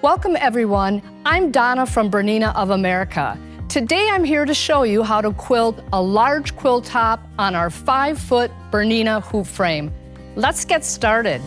Welcome everyone, I'm Donna from Bernina of America. Today I'm here to show you how to quilt a large quilt top on our 5-foot Bernina hoop frame. Let's get started.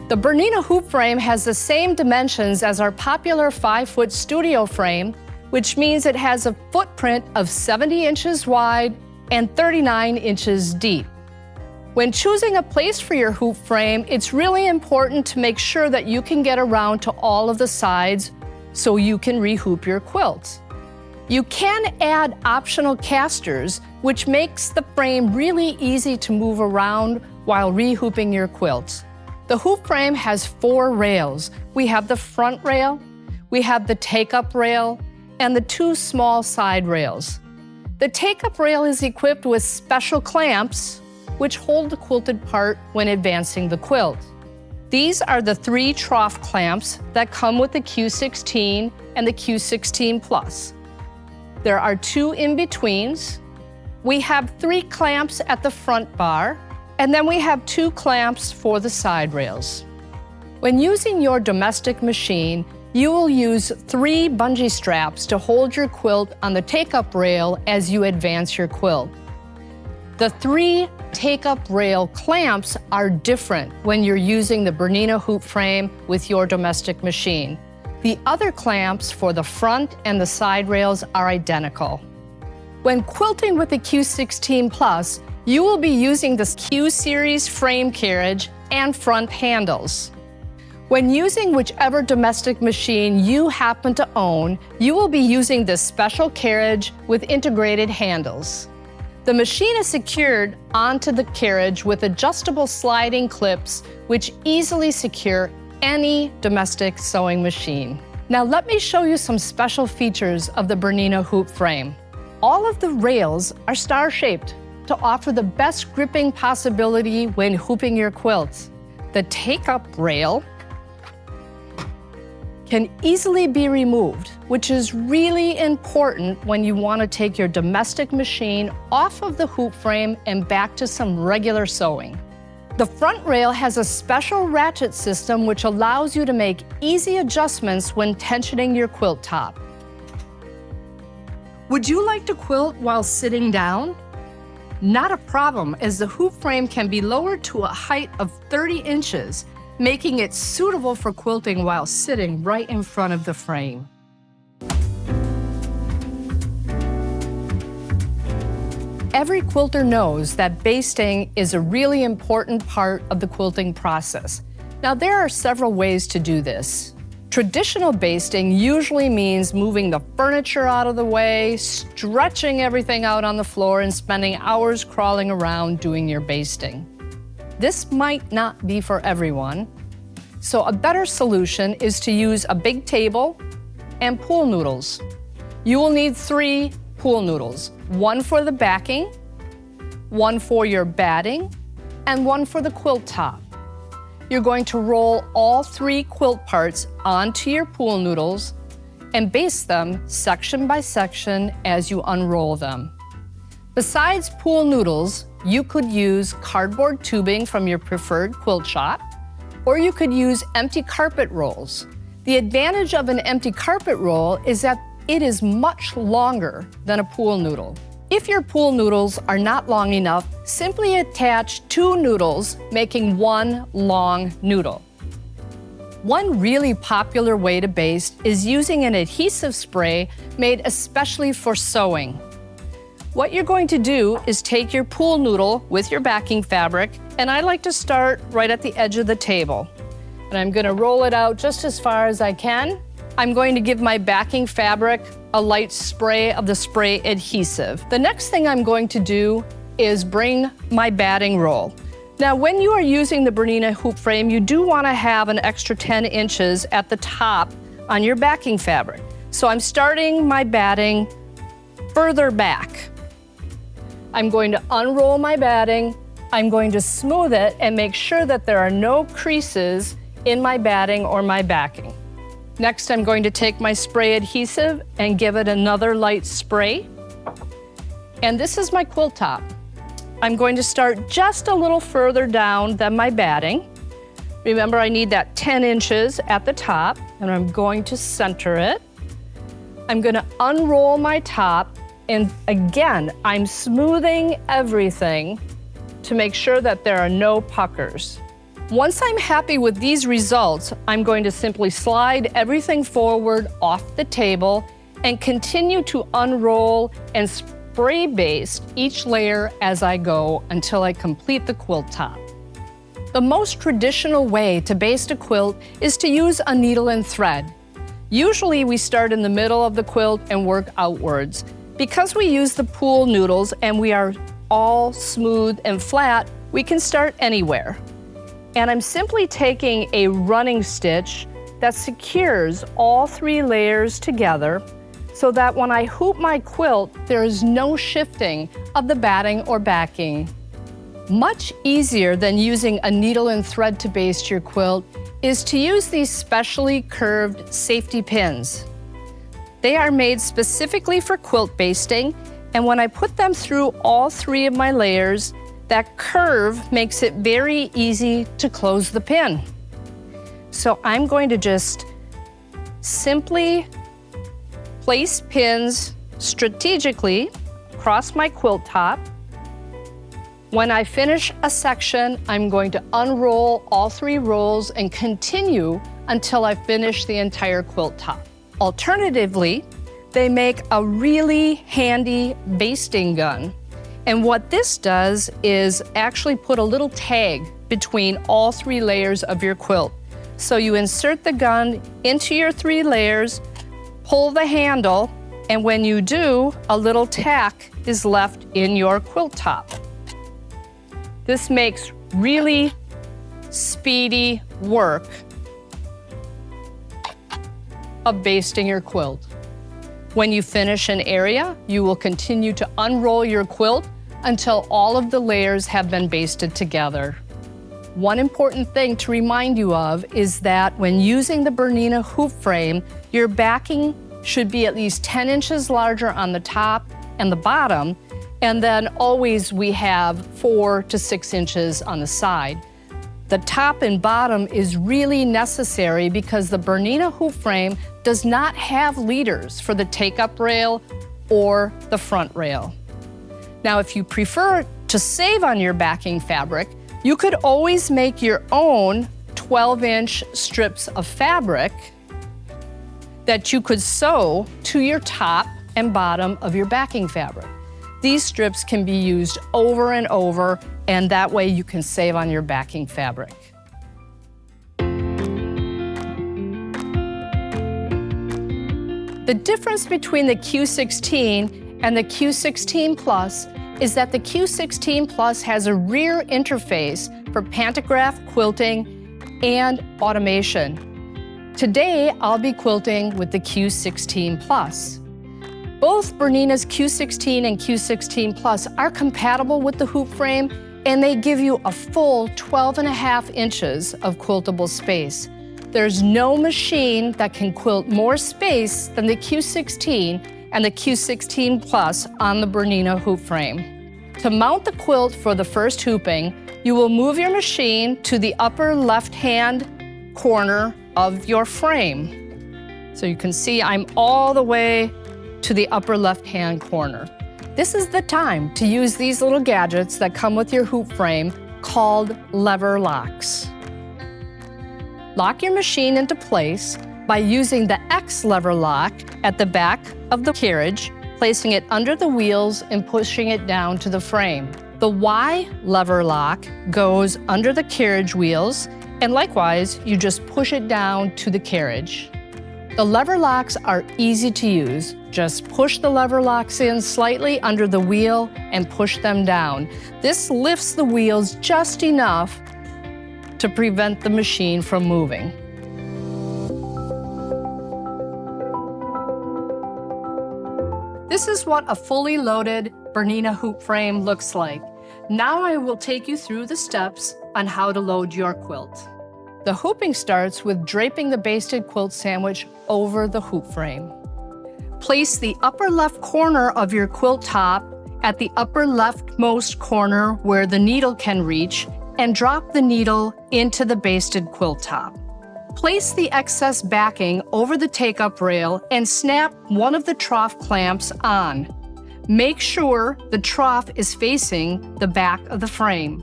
The Bernina hoop frame has the same dimensions as our popular 5-foot studio frame, which means it has a footprint of 70 inches wide and 39 inches deep. When choosing a place for your hoop frame, it's really important to make sure that you can get around to all of the sides so you can re-hoop your quilt. You can add optional casters, which makes the frame really easy to move around while re-hooping your quilt. The hoop frame has 4 rails. We have the front rail, we have the take-up rail, and the 2 small side rails. The take-up rail is equipped with special clamps which hold the quilted part when advancing the quilt. These are the 3 trough clamps that come with the Q16 and the Q16 Plus. There are 2 in-betweens. We have 3 clamps at the front bar, and then we have 2 clamps for the side rails. When using your domestic machine, you will use 3 bungee straps to hold your quilt on the take-up rail as you advance your quilt. The 3 take-up rail clamps are different when you're using the Bernina hoop frame with your domestic machine. The other clamps for the front and the side rails are identical. When quilting with the Q16 Plus, you will be using the Q-Series frame carriage and front handles. When using whichever domestic machine you happen to own, you will be using this special carriage with integrated handles. The machine is secured onto the carriage with adjustable sliding clips which easily secure any domestic sewing machine. Now let me show you some special features of the Bernina hoop frame. All of the rails are star-shaped to offer the best gripping possibility when hooping your quilts. The take-up rail can easily be removed, which is really important when you want to take your domestic machine off of the hoop frame and back to some regular sewing. The front rail has a special ratchet system which allows you to make easy adjustments when tensioning your quilt top. Would you like to quilt while sitting down? Not a problem, as the hoop frame can be lowered to a height of 30 inches, making it suitable for quilting while sitting right in front of the frame. Every quilter knows that basting is a really important part of the quilting process. Now, there are several ways to do this. Traditional basting usually means moving the furniture out of the way, stretching everything out on the floor, and spending hours crawling around doing your basting. This might not be for everyone, so a better solution is to use a big table and pool noodles. You will need 3 pool noodles, 1 for the backing, 1 for your batting, and 1 for the quilt top. You're going to roll all 3 quilt parts onto your pool noodles and baste them section by section as you unroll them. Besides pool noodles, you could use cardboard tubing from your preferred quilt shop, or you could use empty carpet rolls. The advantage of an empty carpet roll is that it is much longer than a pool noodle. If your pool noodles are not long enough, simply attach 2 noodles, making 1 long noodle. One really popular way to baste is using an adhesive spray made especially for sewing. What you're going to do is take your pool noodle with your backing fabric, and I like to start right at the edge of the table. And I'm going to roll it out just as far as I can. I'm going to give my backing fabric a light spray of the spray adhesive. The next thing I'm going to do is bring my batting roll. Now, when you are using the Bernina hoop frame, you do want to have an extra 10 inches at the top on your backing fabric. So I'm starting my batting further back. I'm going to unroll my batting, I'm going to smooth it and make sure that there are no creases in my batting or my backing. Next, I'm going to take my spray adhesive and give it another light spray. And this is my quilt top. I'm going to start just a little further down than my batting. Remember, I need that 10 inches at the top, and I'm going to center it. I'm going to unroll my top, and again, I'm smoothing everything to make sure that there are no puckers. Once I'm happy with these results, I'm going to simply slide everything forward off the table and continue to unroll and spray baste each layer as I go until I complete the quilt top. The most traditional way to baste a quilt is to use a needle and thread. Usually we start in the middle of the quilt and work outwards. Because we use the pool noodles and we are all smooth and flat, we can start anywhere. And I'm simply taking a running stitch that secures all 3 layers together so that when I hoop my quilt, there is no shifting of the batting or backing. Much easier than using a needle and thread to baste your quilt is to use these specially curved safety pins. They are made specifically for quilt basting, and when I put them through all 3 of my layers, that curve makes it very easy to close the pin. So I'm going to just simply place pins strategically across my quilt top. When I finish a section, I'm going to unroll all 3 rolls and continue until I finish the entire quilt top. Alternatively, they make a really handy basting gun. And what this does is actually put a little tag between all 3 layers of your quilt. So you insert the gun into your 3 layers, pull the handle, and when you do, a little tack is left in your quilt top. This makes really speedy work of basting your quilt. When you finish an area, you will continue to unroll your quilt until all of the layers have been basted together. One important thing to remind you of is that when using the Bernina hoop frame, your backing should be at least 10 inches larger on the top and the bottom, and then always we have 4 to 6 inches on the side. The top and bottom is really necessary because the Bernina hoop frame does not have leaders for the take-up rail or the front rail. Now, if you prefer to save on your backing fabric, you could always make your own 12-inch strips of fabric that you could sew to your top and bottom of your backing fabric. These strips can be used over and over, and that way you can save on your backing fabric. The difference between the Q16 and the Q16 Plus is that the Q16 Plus has a rear interface for pantograph quilting and automation. Today, I'll be quilting with the Q16 Plus. Both Bernina's Q16 and Q16 Plus are compatible with the hoop frame, and they give you a full 12.5 inches of quiltable space. There's no machine that can quilt more space than the Q16 and the Q16 Plus on the Bernina hoop frame. To mount the quilt for the first hooping, you will move your machine to the upper left-hand corner of your frame. So you can see I'm all the way to the upper left-hand corner. This is the time to use these little gadgets that come with your hoop frame called lever locks. Lock your machine into place by using the X lever lock at the back of the carriage, placing it under the wheels and pushing it down to the frame. The Y lever lock goes under the carriage wheels, and likewise, you just push it down to the carriage. The lever locks are easy to use. Just push the lever locks in slightly under the wheel and push them down. This lifts the wheels just enough to prevent the machine from moving. This is what a fully loaded Bernina hoop frame looks like. Now I will take you through the steps on how to load your quilt. The hooping starts with draping the basted quilt sandwich over the hoop frame. Place the upper left corner of your quilt top at the upper leftmost corner where the needle can reach, and drop the needle into the basted quilt top. Place the excess backing over the take-up rail and snap one of the trough clamps on. Make sure the trough is facing the back of the frame.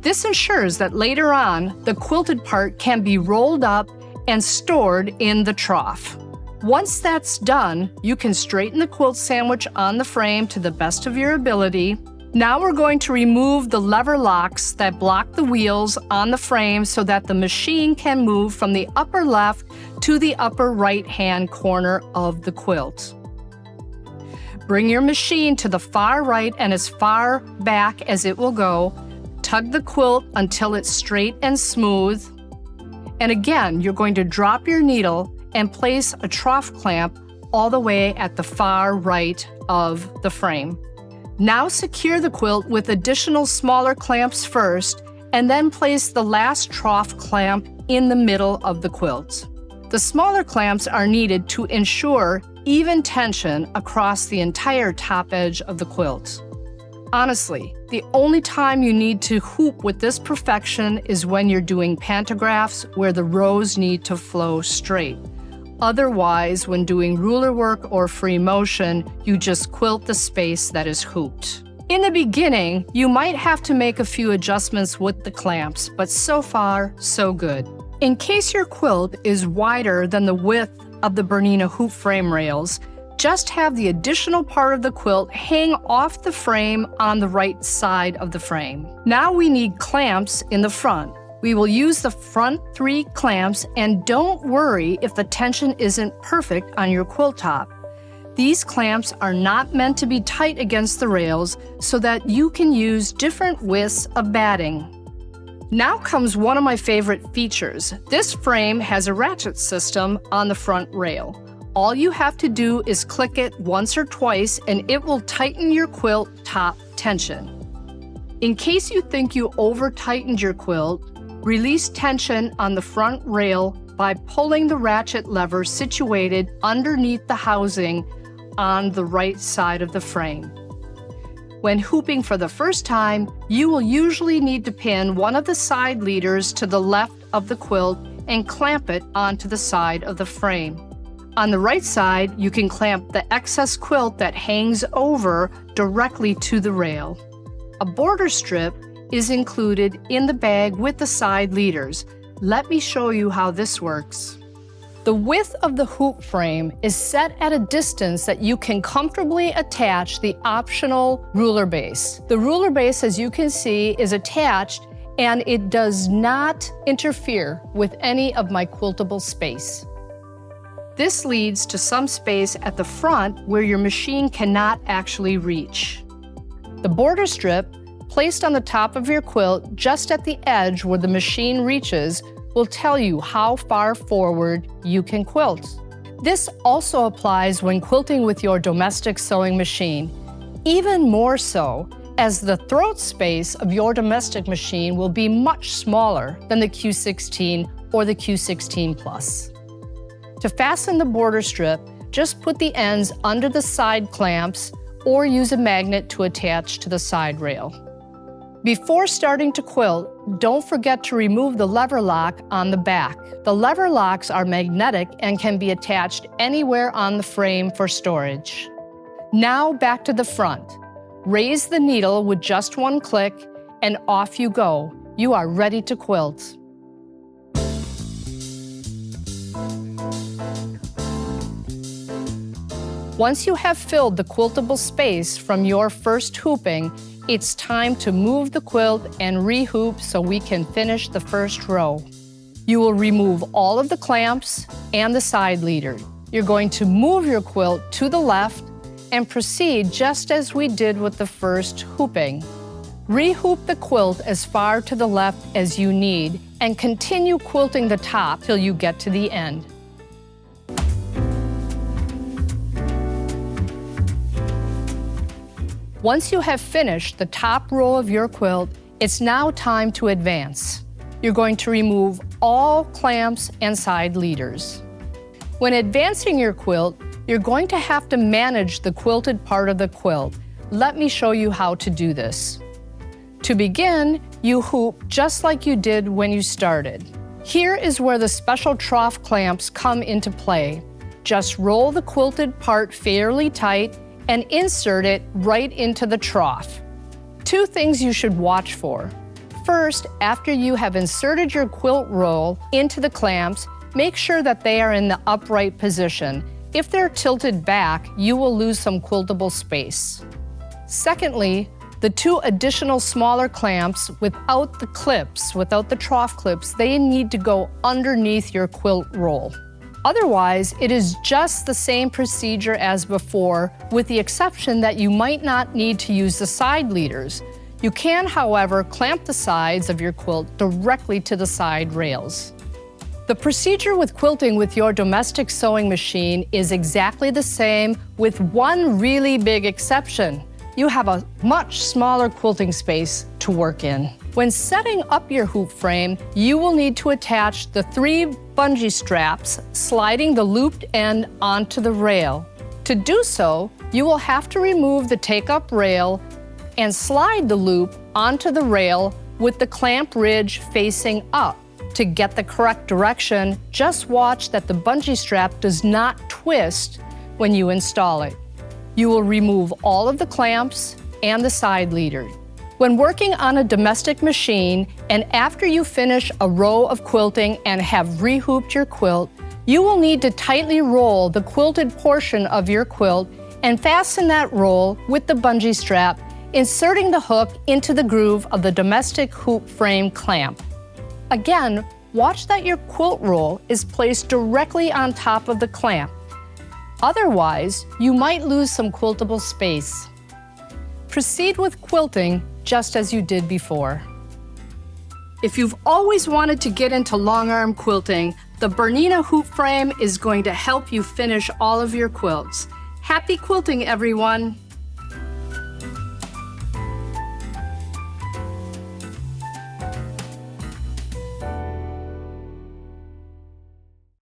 This ensures that later on, the quilted part can be rolled up and stored in the trough. Once that's done, you can straighten the quilt sandwich on the frame to the best of your ability. Now we're going to remove the lever locks that block the wheels on the frame so that the machine can move from the upper left to the upper right-hand corner of the quilt. Bring your machine to the far right and as far back as it will go. Tug the quilt until it's straight and smooth. And again, you're going to drop your needle and place a trough clamp all the way at the far right of the frame. Now secure the quilt with additional smaller clamps first, and then place the last trough clamp in the middle of the quilt. The smaller clamps are needed to ensure even tension across the entire top edge of the quilt. Honestly, the only time you need to hoop with this perfection is when you're doing pantographs where the rows need to flow straight. Otherwise, when doing ruler work or free motion, you just quilt the space that is hooped. In the beginning, you might have to make a few adjustments with the clamps, but so far, so good. In case your quilt is wider than the width of the Bernina hoop frame rails, just have the additional part of the quilt hang off the frame on the right side of the frame. Now we need clamps in the front. We will use the front 3 clamps, and don't worry if the tension isn't perfect on your quilt top. These clamps are not meant to be tight against the rails so that you can use different widths of batting. Now comes one of my favorite features. This frame has a ratchet system on the front rail. All you have to do is click it once or twice and it will tighten your quilt top tension. In case you think you over-tightened your quilt, release tension on the front rail by pulling the ratchet lever situated underneath the housing on the right side of the frame. When hooping for the first time, you will usually need to pin one of the side leaders to the left of the quilt and clamp it onto the side of the frame. On the right side, you can clamp the excess quilt that hangs over directly to the rail. A border strip is included in the bag with the side leaders. Let me show you how this works. The width of the hoop frame is set at a distance that you can comfortably attach the optional ruler base. The ruler base, as you can see, is attached and it does not interfere with any of my quiltable space. This leads to some space at the front where your machine cannot actually reach. The border strip, placed on the top of your quilt just at the edge where the machine reaches, will tell you how far forward you can quilt. This also applies when quilting with your domestic sewing machine, even more so as the throat space of your domestic machine will be much smaller than the Q16 or the Q16 Plus. To fasten the border strip, just put the ends under the side clamps or use a magnet to attach to the side rail. Before starting to quilt, don't forget to remove the lever lock on the back. The lever locks are magnetic and can be attached anywhere on the frame for storage. Now back to the front. Raise the needle with just one click and off you go. You are ready to quilt. Once you have filled the quiltable space from your first hooping, it's time to move the quilt and re-hoop so we can finish the first row. You will remove all of the clamps and the side leader. You're going to move your quilt to the left and proceed just as we did with the first hooping. Re-hoop the quilt as far to the left as you need and continue quilting the top till you get to the end. Once you have finished the top row of your quilt, it's now time to advance. You're going to remove all clamps and side leaders. When advancing your quilt, you're going to have to manage the quilted part of the quilt. Let me show you how to do this. To begin, you hoop just like you did when you started. Here is where the special trough clamps come into play. Just roll the quilted part fairly tight and insert it right into the trough. Two things you should watch for. First, after you have inserted your quilt roll into the clamps, make sure that they are in the upright position. If they're tilted back, you will lose some quiltable space. Secondly, the two additional smaller clamps without the clips, without the trough clips, they need to go underneath your quilt roll. Otherwise, it is just the same procedure as before, with the exception that you might not need to use the side leaders. You can, however, clamp the sides of your quilt directly to the side rails. The procedure with quilting with your domestic sewing machine is exactly the same, with one really big exception. You have a much smaller quilting space to work in. When setting up your hoop frame, you will need to attach the 3 bungee straps, sliding the looped end onto the rail. To do so, you will have to remove the take-up rail and slide the loop onto the rail with the clamp ridge facing up. To get the correct direction, just watch that the bungee strap does not twist when you install it. You will remove all of the clamps and the side leader. When working on a domestic machine and after you finish a row of quilting and have rehooped your quilt, you will need to tightly roll the quilted portion of your quilt and fasten that roll with the bungee strap, inserting the hook into the groove of the domestic hoop frame clamp. Again, watch that your quilt roll is placed directly on top of the clamp. Otherwise, you might lose some quiltable space. Proceed with quilting just as you did before. If you've always wanted to get into long arm quilting, the Bernina hoop frame is going to help you finish all of your quilts. Happy quilting, everyone!